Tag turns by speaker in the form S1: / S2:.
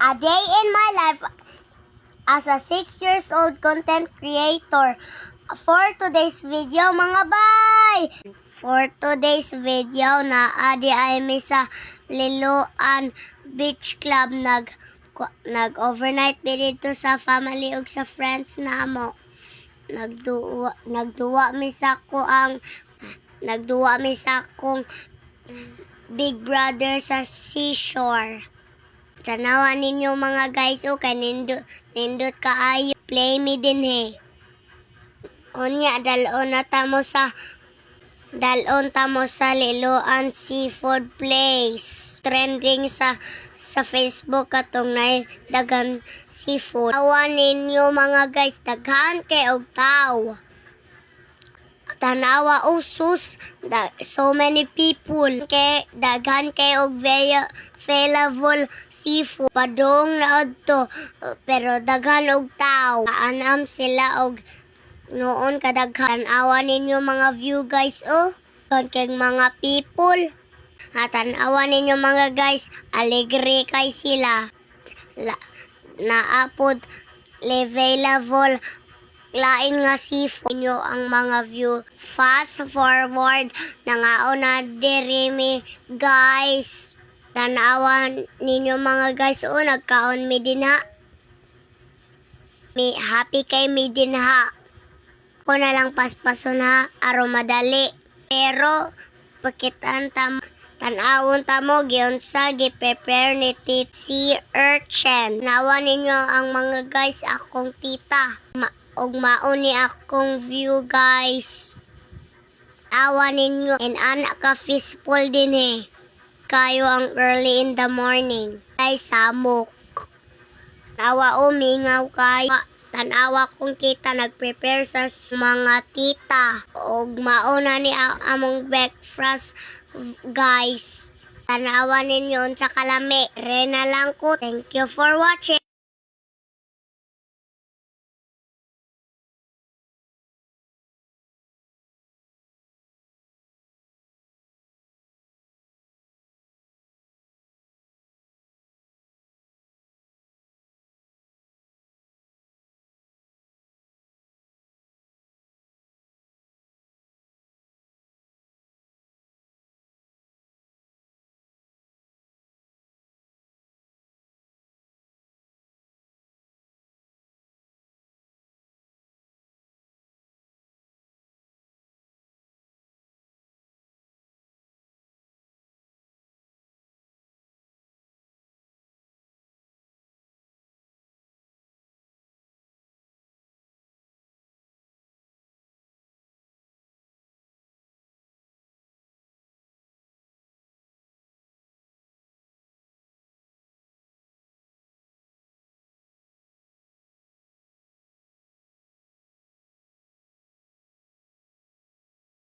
S1: A day in my life as a 6 years old content creator. For today's video mga bay! For today's video na adi ay may sa Liloan Beach Club nag-overnight mi dito sa family ug sa friends namo. Nagduwa mi sa kong big brother sa seashore. Tanawa ninyo mga guys, o kay nindot kaayo. Play me din he. Unya dalon tamo sa Liloan Seafood Place. Trending sa Facebook katong nay dagan seafood. Tanawa ninyo mga guys, daghan kay og tawo. Tanawa sus, so many people kay daghan kay og available seafood padong na adto pero daghan og tao. Anam sila og noon kadaghan. Awa ninyo mga view guys, kay mga people. Tanawa ninyo mga guys, alegre kay sila. Naapod available lain nga seafood nyo ang mga view. Fast forward nangaon na diri mi guys. Tanawa ninyo mga guys, nagkaon mi dinha. Happy kay mi dinha. Ko na lang paspason ha aron madali. Pero pakitaan tanawon tamo gyunsa gi-prepare ni sea urchin. Nawa ninyo ang mga guys akong tita. Og maon ni akong view guys. Awa ninyo and anak ka fishbowl din kayo ang early in the morning. Ay samok. Awa mingaw kayo. Tanawa kong kita nagprepare sa mga tita. Og mauna ni among breakfast guys. Tanawa ninyo sa kalami. Rena lang ko. Thank you for watching.